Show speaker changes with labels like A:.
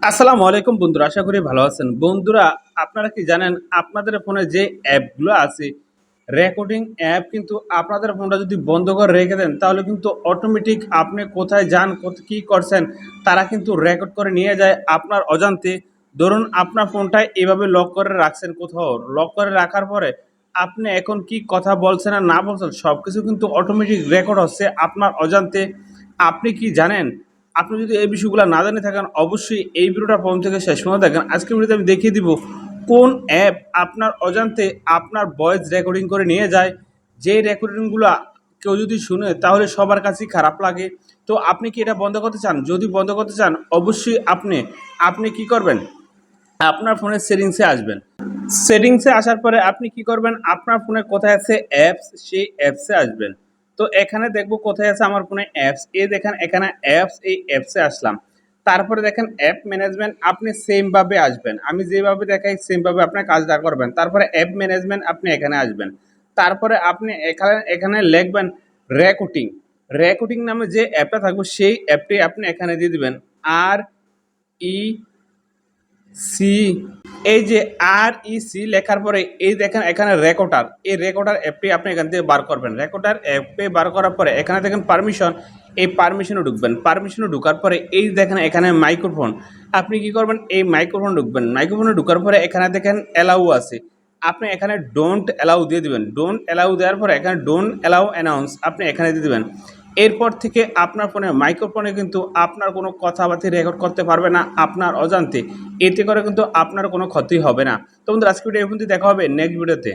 A: আসসালামু আলাইকুম বন্ধুরা, আশা করি ভালো আছেন। বন্ধুরা, আপনারা কি জানেন আপনাদের ফোনে যে অ্যাপগুলো আছে, রেকর্ডিং অ্যাপ, কিন্তু আপনাদের ফোনটা যদি বন্ধ করে রেখে দেন তাহলে কিন্তু অটোমেটিক আপনি কোথায় যান, কি করছেন, তারা কিন্তু রেকর্ড করে নিয়ে যায় আপনার অজান্তে। ধরুন আপনার ফোনটা এভাবে লক করে রাখছেন, কোথাও লক করে রাখার পরে আপনি এখন কি কথা বলছেন আর না বলছেন সব কিছু কিন্তু অটোমেটিক রেকর্ড হচ্ছে আপনার অজান্তে। আপনি কি জানেন? আপনি যদি এই বিষয়গুলো না জেনে থাকেন অবশ্যই এই ভিডিওটা প্রথম থেকে শেষ পর্যন্ত দেখেন। আজকের ভিডিওতে আমি দেখিয়ে দিব কোন অ্যাপ আপনার অজান্তে আপনার ভয়েস রেকর্ডিং করে নিয়ে যায়। যে রেকর্ডিংগুলো কেউ যদি শুনে তাহলে সবার কাছেই খারাপ লাগে। তো আপনি কি এটা বন্ধ করতে চান? যদি বন্ধ করতে চান অবশ্যই আপনি কি করবেন, আপনার ফোনের সেটিংসে আসবেন। সেটিংসে আসার পরে আপনি কি করবেন, আপনার ফোনে কোথায় আছে অ্যাপস, সেই অ্যাপসে আসবেন। তো এখানে দেখবো কোথায় আছে আমার ফোনে অ্যাপস, এই দেখেন এখানে অ্যাপস, এই অ্যাপসে আসলাম। তারপরে দেখেন অ্যাপ ম্যানেজমেন্ট, আপনি সেমভাবে আসবেন, আমি যেভাবে দেখাই সেমভাবে আপনার কাজটা করবেন। তারপরে অ্যাপ ম্যানেজমেন্ট, আপনি এখানে আসবেন। তারপরে আপনি এখানে এখানে লিখবেন রেকর্ডিং। রেকর্ডিং নামে যে অ্যাপটা থাকবে সেই অ্যাপটি আপনি এখানে দিয়ে দিবেন। আর ই সি, এই যে আর ই সি লেখার পরে এই দেখেন এখানে রেকর্ডার, এই রেকর্ডার অ্যাপটি আপনি এখান থেকে বার করবেন। রেকর্ডার অ্যাপে বার করার পরে এখানে দেখেন পারমিশন, এই পারমিশনে ঢুকবেন। পারমিশনে ঢুকার পরে এই দেখেন এখানে মাইক্রোফোন, আপনি কি করবেন, এই মাইক্রোফোন ঢুকবেন। মাইক্রোফোনে ঢুকার পরে এখানে দেখেন অ্যালাউ আছে, আপনি এখানে ডোন্ট অ্যালাউ দিয়ে দিবেন। ডোন্ট অ্যালাউ দেওয়ার পরে এখানে ডোন্ট অ্যালাউ অ্যানাউন্স আপনি এখানে দিয়ে দিবেন। এরপর থেকে আপনার ফোনে মাইক্রোফোনে কিন্তু আপনার কোনো কথাবার্তা রেকর্ড করতে পারবে না আপনার অজান্তে। এতে করে কিন্তু আপনার কোনো ক্ষতি হবে না। তো বন্ধুরা, আজকে ভিডিও এই পর্যন্ত, দেখা হবে নেক্সট ভিডিওতে।